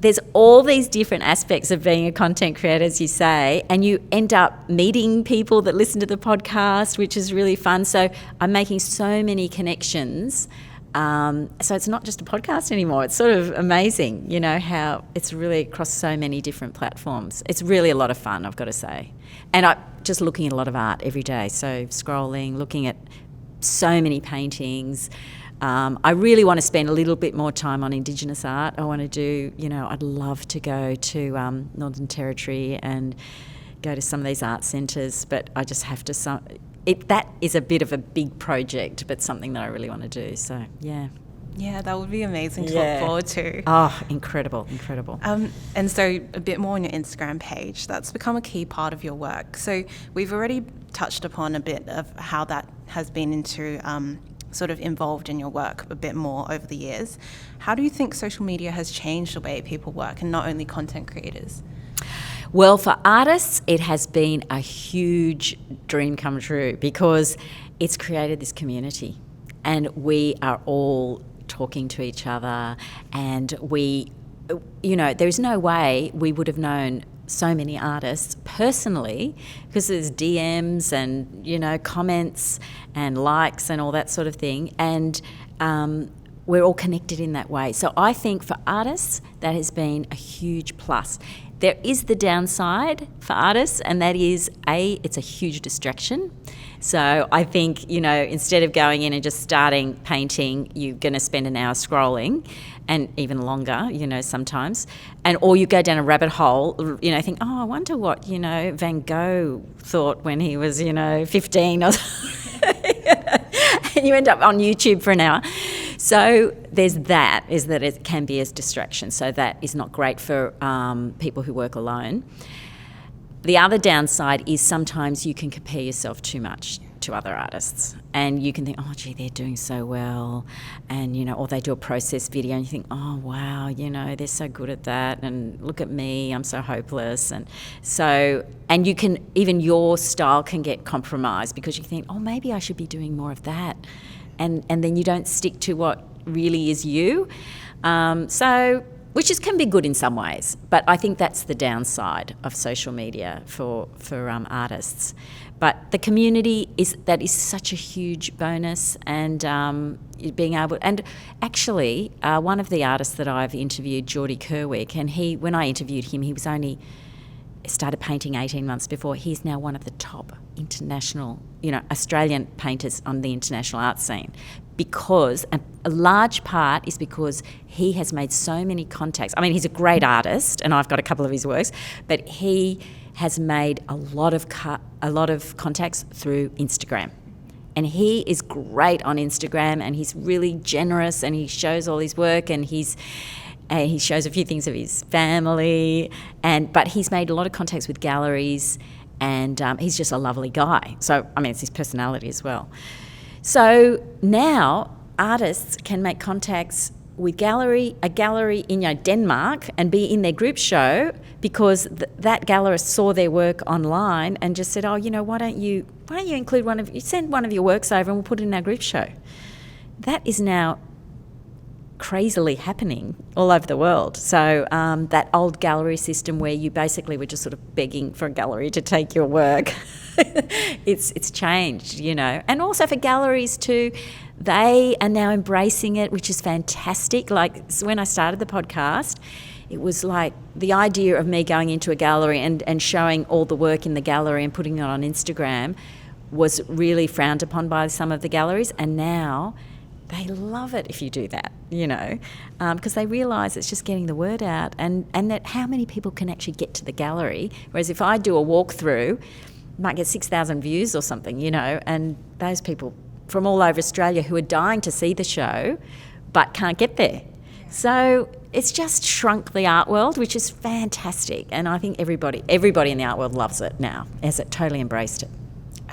there's all these different aspects of being a content creator, as you say, and you end up meeting people that listen to the podcast, which is really fun. So I'm making so many connections. So it's not just a podcast anymore. It's sort of amazing, you know, how it's really across so many different platforms. It's really a lot of fun, I've got to say. And I'm just looking at a lot of art every day. So scrolling, looking at so many paintings. I really want to spend a little bit more time on Indigenous art. I want to do, you know, I'd love to go to Northern Territory and go to some of these art centres, but I just have to... that is a bit of a big project, but something that I really want to do. So, yeah. Yeah, that would be amazing to look forward to. Oh, incredible. And so a bit more on your Instagram page, that's become a key part of your work. So we've already touched upon a bit of how that has been into sort of involved in your work a bit more over the years. How do you think social media has changed the way people work, and not only content creators? Well, for artists, it has been a huge dream come true because it's created this community and we are all talking to each other, and we, you know, there's no way we would have known so many artists personally because there's DMs and, you know, comments and likes and all that sort of thing. And we're all connected in that way. So I think for artists, that has been a huge plus. There is the downside for artists, and that is, it's a huge distraction. So I think, you know, instead of going in and just starting painting, you're going to spend an hour scrolling, and even longer, you know, sometimes. Or you go down a rabbit hole, you know, think, oh, I wonder what, you know, Van Gogh thought when he was, you know, 15 or and you end up on YouTube for an hour. So there's that, is that it can be a distraction. So that is not great for people who work alone. The other downside is sometimes you can compare yourself too much to other artists, and you can think, oh gee, they're doing so well, and you know, or they do a process video and you think, oh wow, you know, they're so good at that, and look at me, I'm so hopeless. And so, and you can, even your style can get compromised because you think, oh, maybe I should be doing more of that, and then you don't stick to what really is you. Which can be good in some ways, but I think that's the downside of social media for artists. But the community is such a huge bonus, and being able, and actually one of the artists that I've interviewed, Geordie Kerwick, and when I interviewed him, he was only started painting 18 months before. He's now one of the top international, you know, Australian painters on the international art scene, because a large part is because he has made so many contacts. I mean, he's a great artist, and I've got a couple of his works, but he has made a lot of contacts through Instagram. And he is great on Instagram, and he's really generous, and he shows all his work, and he shows a few things of his family, but he's made a lot of contacts with galleries, and he's just a lovely guy. So, I mean, it's his personality as well. So now artists can make contacts with a gallery in, you know, Denmark, and be in their group show because that gallerist saw their work online and just said, oh, you know, why don't you include send one of your works over and we'll put it in our group show. That is now crazily happening all over the world. So that old gallery system where you basically were just sort of begging for a gallery to take your work, it's changed, you know. And also for galleries too, they are now embracing it, which is fantastic. Like when I started the podcast, it was like the idea of me going into a gallery and showing all the work in the gallery and putting it on Instagram was really frowned upon by some of the galleries, and now they love it if you do that, you know, because they realise it's just getting the word out, and that how many people can actually get to the gallery. Whereas if I do a walkthrough, I might get 6,000 views or something, you know, and those people from all over Australia who are dying to see the show but can't get there. So it's just shrunk the art world, which is fantastic, and I think everybody in the art world loves it now, as it totally embraced it.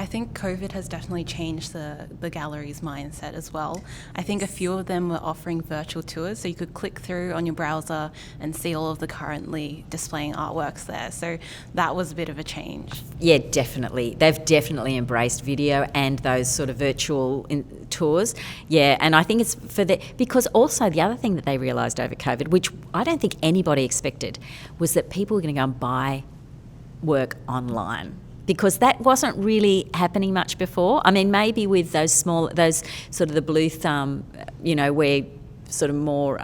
I think COVID has definitely changed the gallery's mindset as well. I think a few of them were offering virtual tours, so you could click through on your browser and see all of the currently displaying artworks there. So that was a bit of a change. Yeah, definitely. They've definitely embraced video and those sort of virtual tours. Yeah, and I think it's because also the other thing that they realised over COVID, which I don't think anybody expected, was that people were going to go and buy work online. Because that wasn't really happening much before. I mean, maybe with those sort of the blue thumb, where sort of more,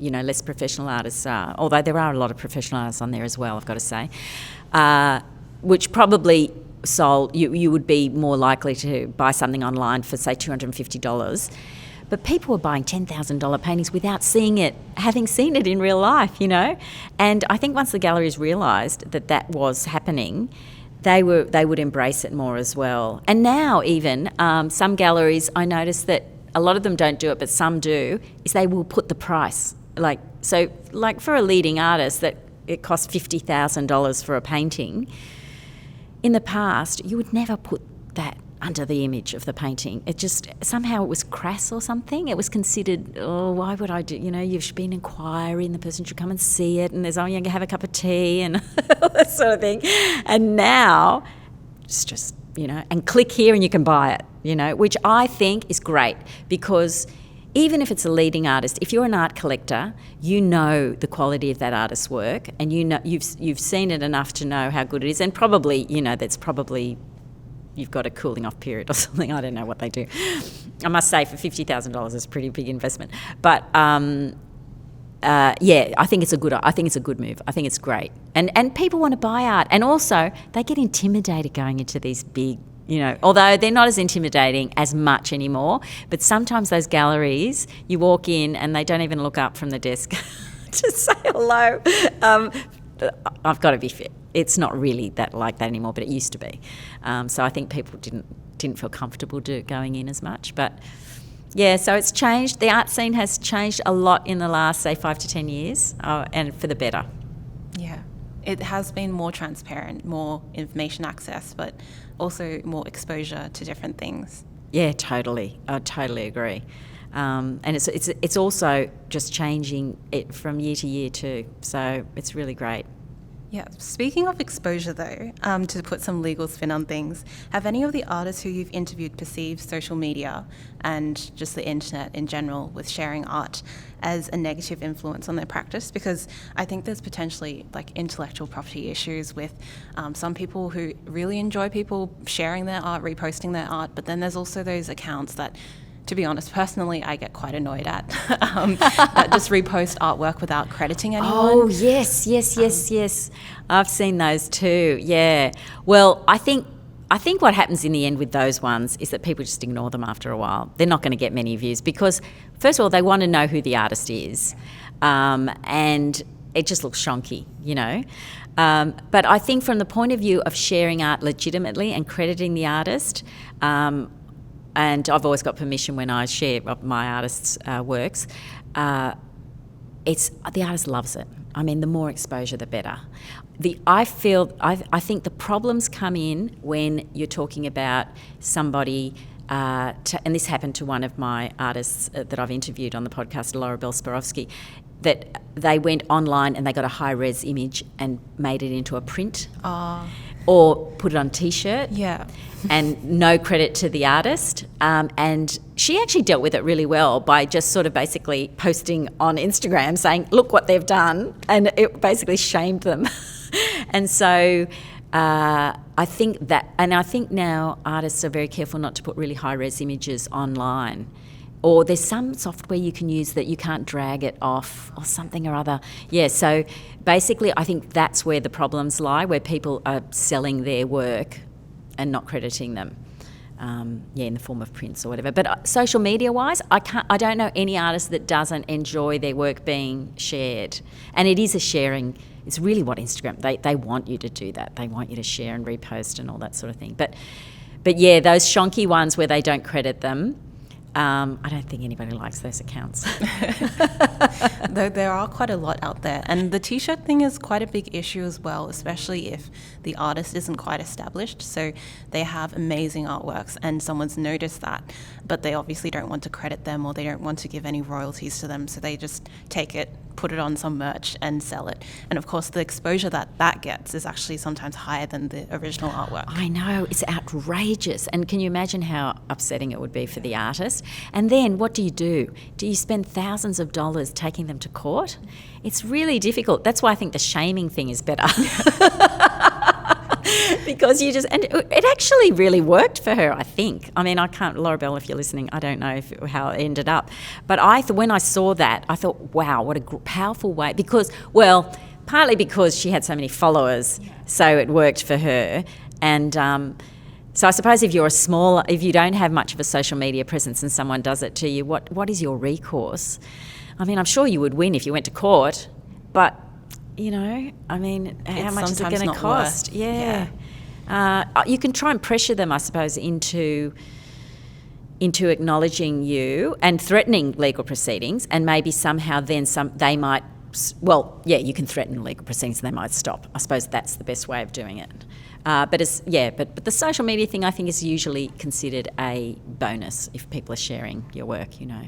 less professional artists are, although there are a lot of professional artists on there as well, I've got to say, which probably sold, you would be more likely to buy something online for, say, $250. But people were buying $10,000 paintings without having seen it in real life, And I think once the galleries realised that was happening, they would embrace it more as well. And now even some galleries, I noticed that a lot of them don't do it, but some do, is they will put the price. Like for a leading artist, that it costs $50,000 for a painting. In the past, you would never put that under the image of the painting. It just, somehow it was crass or something. It was considered, why would I do, you should be an inquiry and the person should come and see it and there's, you can have a cup of tea and all that sort of thing. And now, it's just, and click here and you can buy it, which I think is great because even if it's a leading artist, if you're an art collector, you know the quality of that artist's work and you've seen it enough to know how good it is, and probably, that's probably you've got a cooling off period or something. I don't know what they do. I must say for $50,000 is a pretty big investment. But I think it's a good move. I think it's great. And people want to buy art. And also they get intimidated going into these big, although they're not as intimidating as much anymore, but sometimes those galleries, you walk in and they don't even look up from the desk to say hello. I've got to be fit. It's not really like that anymore, but it used to be. So I think people didn't feel comfortable going in as much. But yeah, so it's changed. The art scene has changed a lot in the last, say, 5 to 10 years, and for the better. Yeah, it has been more transparent, more information access, but also more exposure to different things. Yeah, totally. I totally agree. And it's also just changing it from year to year too. So it's really great. Yeah. Speaking of exposure though, to put some legal spin on things, have any of the artists who you've interviewed perceived social media and just the internet in general with sharing art as a negative influence on their practice? Because I think there's potentially like intellectual property issues with some people who really enjoy people sharing their art, reposting their art, but then there's also those accounts that, to be honest, personally, I get quite annoyed at that just repost artwork without crediting anyone. Oh, yes. I've seen those too, yeah. Well, I think what happens in the end with those ones is that people just ignore them after a while. They're not going to get many views because, first of all, they want to know who the artist is, and it just looks shonky, But I think from the point of view of sharing art legitimately and crediting the artist, and I've always got permission when I share my artist's works. The artist loves it. I mean, the more exposure, the better. I think the problems come in when you're talking about somebody, and this happened to one of my artists that I've interviewed on the podcast, Laura Bell-Spirovsky, that they went online and they got a high-res image and made it into a print. Or put it on Tshirt. Yeah. And no credit to the artist. And she actually dealt with it really well by just sort of basically posting on Instagram saying, look what they've done. And it basically shamed them. And so I think now artists are very careful not to put really high-res images online. Or there's some software you can use that you can't drag it off or something or other. Yeah, so basically I think that's where the problems lie, where people are selling their work and not crediting them, in the form of prints or whatever. But social media-wise, I don't know any artist that doesn't enjoy their work being shared. And it is a sharing, it's really what Instagram, they want you to do that. They want you to share and repost and all that sort of thing. But yeah, those shonky ones where they don't credit them, I don't think anybody likes those accounts. Though there are quite a lot out there. And the T-shirt thing is quite a big issue as well, especially if the artist isn't quite established. So they have amazing artworks and someone's noticed that, but they obviously don't want to credit them or they don't want to give any royalties to them. So they just take it, put it on some merch and sell it. And of course, the exposure that gets is actually sometimes higher than the original artwork. I know, it's outrageous. And can you imagine how upsetting it would be for the artist? And then what do? Do you spend thousands of dollars taking them to court? It's really difficult. That's why I think the shaming thing is better. Because and it actually really worked for her, I think. I mean, I can't, Laura Bell, if you're listening, I don't know how it ended up. But when I saw that, I thought, wow, what a powerful way. Because, well, partly because she had so many followers, so it worked for her. And so I suppose if you don't have much of a social media presence and someone does it to you, what is your recourse? I mean, I'm sure you would win if you went to court, but, you know, I mean, how much is it going to cost? Yeah. You can try and pressure them, I suppose, into acknowledging you and threatening legal proceedings, and maybe somehow then they might. Well, yeah, you can threaten legal proceedings and they might stop. I suppose that's the best way of doing it. But the social media thing, I think, is usually considered a bonus if people are sharing your work. You know.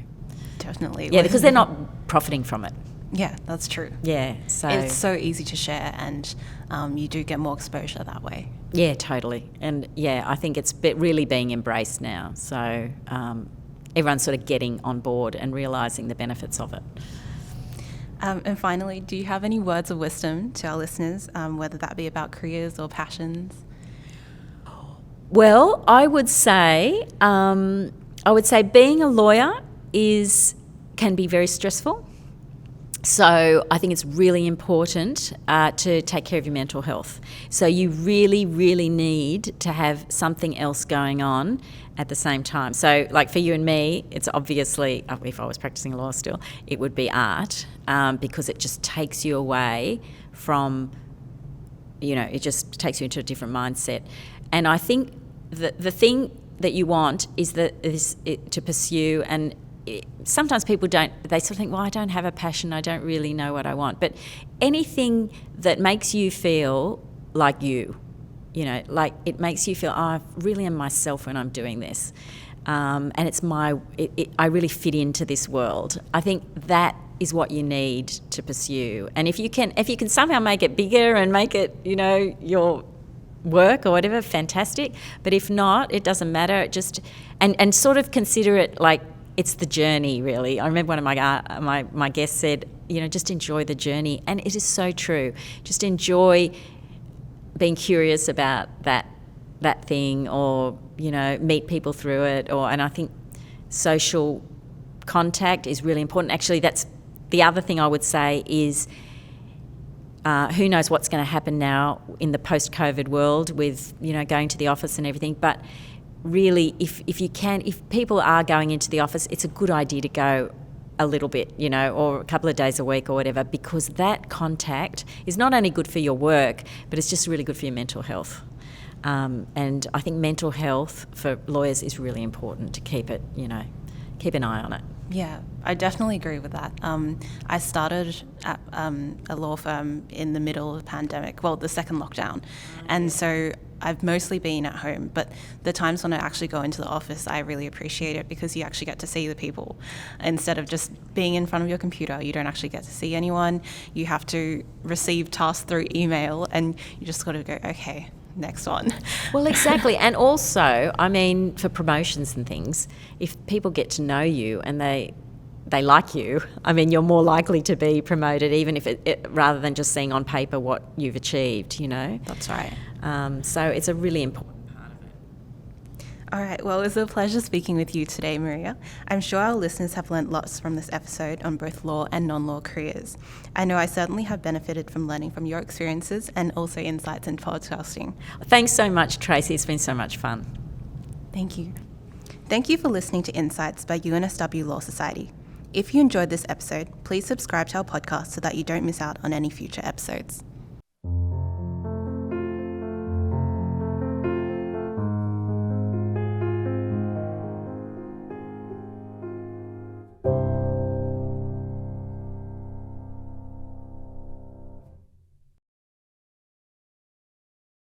Definitely. Yeah, because they're not profiting from it. Yeah, that's true. Yeah, so it's so easy to share, and you do get more exposure that way. Yeah, totally. And yeah, I think it's really being embraced now. So everyone's sort of getting on board and realising the benefits of it. And finally, do you have any words of wisdom to our listeners, whether that be about careers or passions? Well, I would say being a lawyer can be very stressful. So I think it's really important to take care of your mental health. So you really, really need to have something else going on at the same time. So like for you and me, it's obviously, if I was practising law still, it would be art, because it just takes you away from, it just takes you into a different mindset. And I think the thing that you want is to pursue, and sometimes people they sort of think, well, I don't have a passion, I don't really know what I want. But anything that makes you feel like like it makes you feel, I really am myself when I'm doing this. And it's I really fit into this world. I think that is what you need to pursue. And if you can somehow make it bigger and make it, your work or whatever, fantastic. But if not, it doesn't matter. And sort of consider it like it's the journey, really. I remember one of my guests said, just enjoy the journey. And it is so true. Just enjoy being curious about that thing, or, meet people through it. And I think social contact is really important. Actually, that's the other thing I would say is, who knows what's going to happen now in the post-COVID world with, going to the office and everything. But really, if people are going into the office, it's a good idea to go a little bit, or a couple of days a week or whatever, because that contact is not only good for your work, but it's just really good for your mental health. And I think mental health for lawyers is really important to keep an eye on it. Yeah, I definitely agree with that. I started at a law firm in the middle of the pandemic, the second lockdown. And so I've mostly been at home, but the times when I actually go into the office, I really appreciate it, because you actually get to see the people. Instead of just being in front of your computer, you don't actually get to see anyone. You have to receive tasks through email, and you just got to go, okay, next one. Well, exactly. And also, I mean, for promotions and things, if people get to know you and they like you, I mean, you're more likely to be promoted, even if rather than just seeing on paper what you've achieved, That's right. So it's a really important part of it. All right, well, it was a pleasure speaking with you today, Maria. I'm sure our listeners have learnt lots from this episode on both law and non-law careers. I know I certainly have benefited from learning from your experiences and also insights in podcasting. Thanks so much, Tracey. It's been so much fun. Thank you. Thank you for listening to InCites by UNSW Law Society. If you enjoyed this episode, please subscribe to our podcast so that you don't miss out on any future episodes.